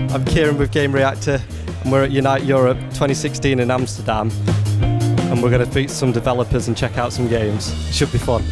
I'm Kieran with Gamereactor, and we're at Unite Europe 2016 in Amsterdam, and we're going to meet some developers and check out some games. It should be fun.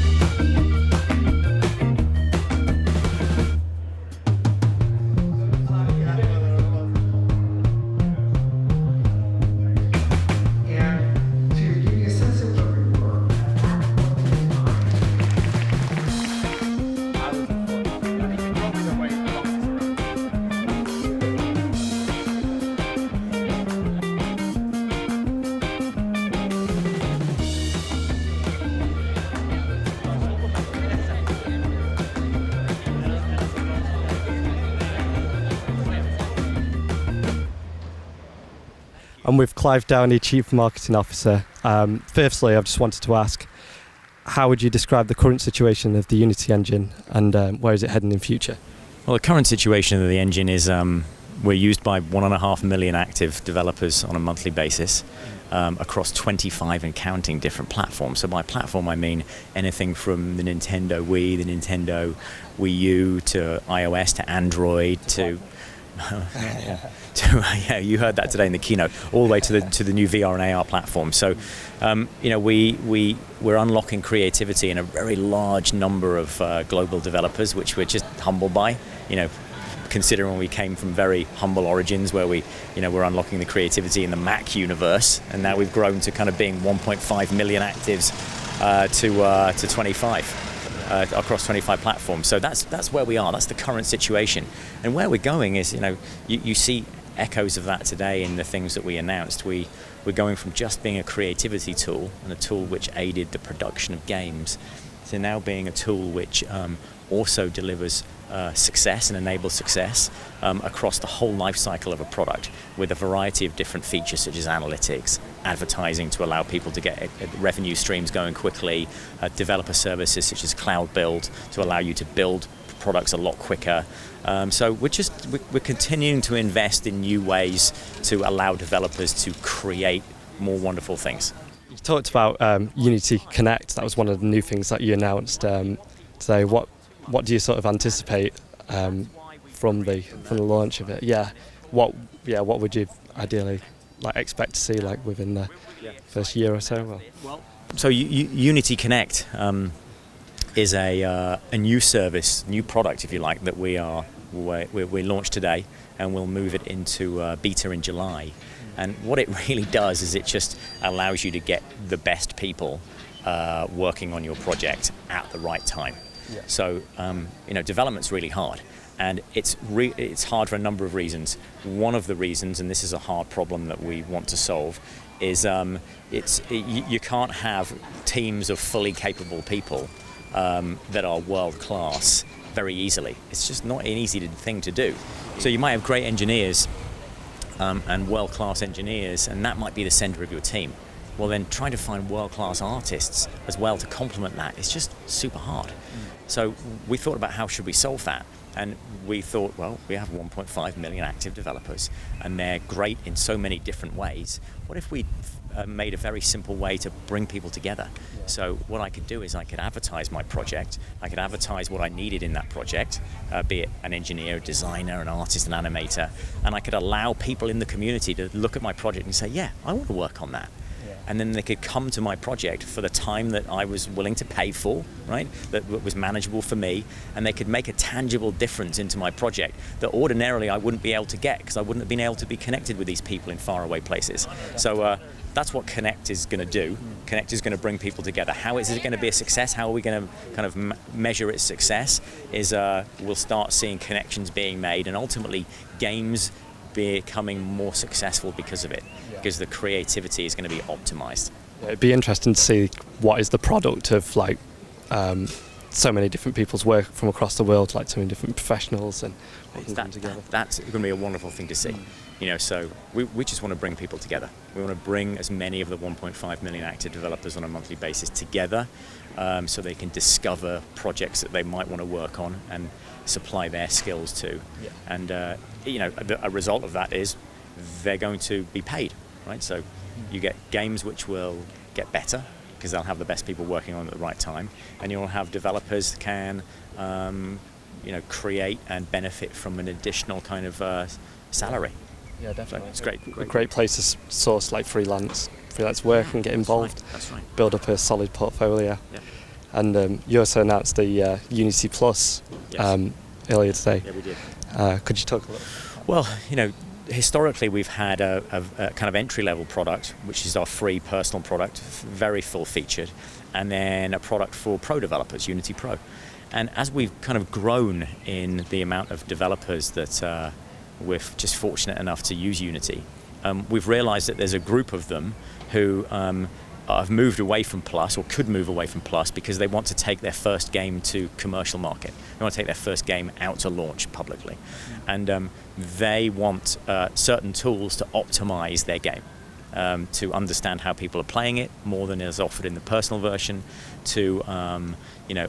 I'm with Clive Downie, Chief Marketing Officer. Firstly, I've just wanted to ask, how would you describe the current situation of the Unity engine, and where is it heading in future? Well, the current situation of the engine is we're used by 1.5 million active developers on a monthly basis across 25 and counting different platforms. So by platform, I mean anything from the Nintendo Wii, the Nintendo Wii U, to iOS, to Android, to... yeah, you heard that today in the keynote, all the way to the new VR and AR platform. So, we're unlocking creativity in a very large number of global developers, which we're just humbled by. Considering we came from very humble origins, where we're unlocking the creativity in the Mac universe, and now we've grown to kind of being 1.5 million actives to 25. Across 25 platforms. So that's where we are. That's the current situation. And where we're going is, you see echoes of that today in the things that we announced. We're going from just being a creativity tool and a tool which aided the production of games to now being a tool which also delivers success and enables success across the whole life cycle of a product, with a variety of different features such as analytics, advertising to allow people to get revenue streams going quickly, developer services such as cloud build to allow you to build products a lot quicker. So we're continuing to invest in new ways to allow developers to create more wonderful things. You talked about Unityconnect. That was one of the new things that you announced today. What do you sort of anticipate from the launch of it? What would you ideally expect to see within the first year or so? So Unityconnect is a new service, new product, if you like, that we launched today, and we'll move it into beta in July. And what it really does is it just allows you to get the best people working on your project at the right time. Yeah. So, development's really hard, and it's hard for a number of reasons. One of the reasons, and this is a hard problem that we want to solve, is you can't have teams of fully capable people that are world class very easily. It's just not an easy thing to do. So you might have great engineers and world class engineers, and that might be the center of your team. Well, then trying to find world-class artists as well to complement that is just super hard. So we thought about how should we solve that, and we thought, well, we have 1.5 million active developers, and they're great in so many different ways. What if we made a very simple way to bring people together? So what I could do is I could advertise my project, I could advertise what I needed in that project, be it an engineer, a designer, an artist, an animator, and I could allow people in the community to look at my project and say, yeah, I want to work on that. And then they could come to my project for the time that I was willing to pay for, right? That was manageable for me, and they could make a tangible difference into my project that ordinarily I wouldn't be able to get, because I wouldn't have been able to be connected with these people in faraway places. So that's what Connect is going to do. Connect is going to bring people together. How is it going to be a success? How are we going to kind of measure its success? Is we'll start seeing connections being made, and ultimately games becoming more successful because of it, because the creativity is going to be optimized. It'd be interesting to see what is the product of so many different people's work from across the world, so many different professionals, and come together. That's going to be a wonderful thing to see. So we just want to bring people together. We want to bring as many of the 1.5 million active developers on a monthly basis together, so they can discover projects that they might want to work on and supply their skills to. And a result of that is they're going to be paid, right? So you get games which will get better because they'll have the best people working on it at the right time, and you'll have developers that can create and benefit from an additional kind of salary. Yeah, definitely. So it's A great place to source like freelance work and get involved. That's right. Build up a solid portfolio. Yeah. And you also announced the Unity Plus earlier today. Yeah, we did. Could you talk a little? Well, historically we've had a kind of entry-level product, which is our free personal product, very full-featured, and then a product for pro developers, Unity Pro. And as we've kind of grown in the amount of developers that we're just fortunate enough to use Unity, we've realized that there's a group of them who have moved away from Plus, or could move away from Plus, because they want to take their first game to commercial market. They want to take their first game out to launch publicly. And they want certain tools to optimize their game, to understand how people are playing it more than is offered in the personal version, to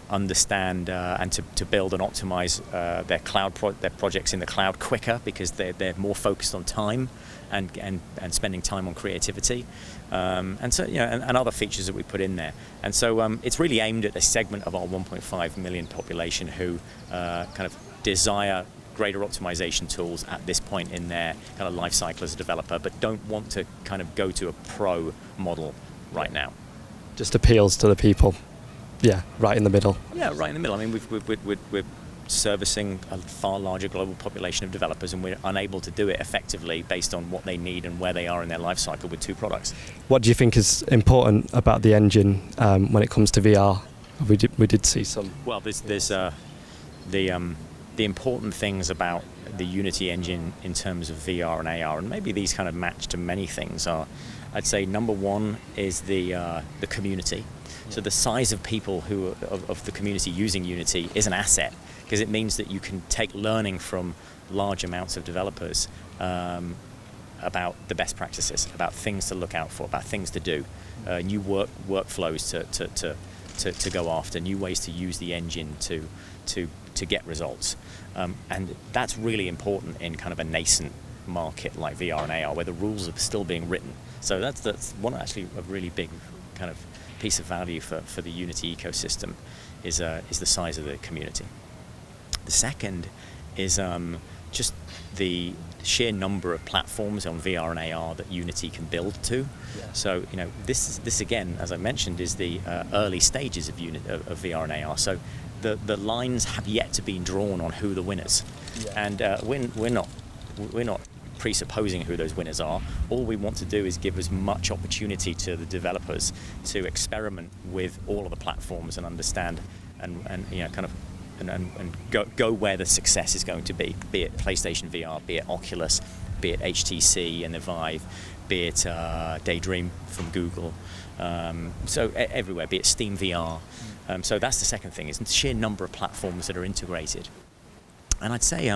understand and to build and optimize their projects in the cloud quicker, because they're more focused on time and spending time on creativity, and so and other features that we put in there. And so it's really aimed at a segment of our 1.5 million population who kind of desire greater optimization tools at this point in their kind of life cycle as a developer, but don't want to kind of go to a pro model right now. Just appeals to the people, right in the middle. Yeah, right in the middle. I mean, we're servicing a far larger global population of developers, and we're unable to do it effectively based on what they need and where they are in their life cycle with two products. What do you think is important about the engine when it comes to VR? We did see some. Well, there's the important things about the Unity engine in terms of VR and AR, and maybe these kind of match to many things, are, I'd say number one is the community. So the size of people of the community using Unity is an asset, because it means that you can take learning from large amounts of developers about the best practices, about things to look out for, about things to do, new workflows to go after, new ways to use the engine to get results. And that's really important in kind of a nascent market like VR and AR, where the rules are still being written. So that's one actually a really big kind of piece of value for the Unity ecosystem is the size of the community. The second is just the sheer number of platforms on VR and AR that Unity can build to. Yeah. So this again, as I mentioned, is the early stages of VR and AR. So the lines have yet to be drawn on who the winners, and we're not presupposing who those winners are. All we want to do is give as much opportunity to the developers to experiment with all of the platforms and understand and go where the success is going to be it PlayStation VR, be it Oculus, be it HTC and the Vive, be it Daydream from Google, so everywhere, be it Steam VR. So that's the second thing, is the sheer number of platforms that are integrated. And I'd say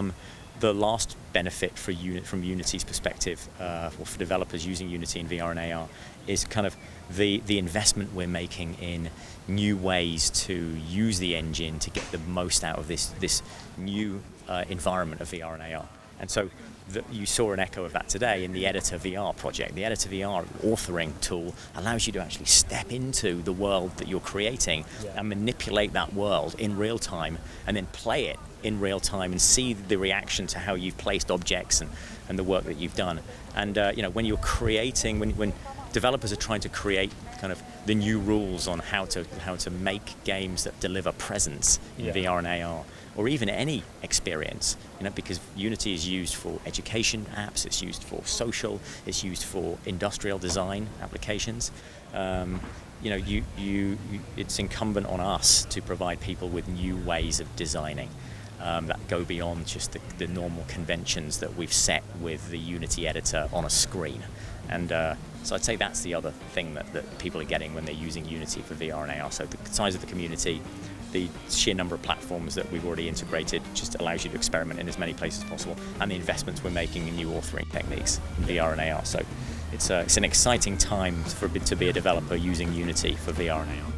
the last benefit from Unity's perspective, or for developers using Unity in VR and AR, is kind of the investment we're making in new ways to use the engine to get the most out of this new environment of VR and AR. And so you saw an echo of that today in the Editor VR project. The Editor VR authoring tool allows you to actually step into the world that you're creating and manipulate that world in real time, and then play it in real time and see the reaction to how you've placed objects and the work that you've done. And when you're creating, when developers are trying to create kind of the new rules on how to make games that deliver presence in VR and AR, or even any experience, because Unity is used for education apps, it's used for social, it's used for industrial design applications. It's incumbent on us to provide people with new ways of designing that go beyond just the normal conventions that we've set with the Unity editor on a screen. And so I'd say that's the other thing that people are getting when they're using Unity for VR and AR. So the size of the community, the sheer number of platforms that we've already integrated just allows you to experiment in as many places as possible, and the investments we're making in new authoring techniques in VR and AR. So it's an exciting time to be a developer using Unity for VR and AR.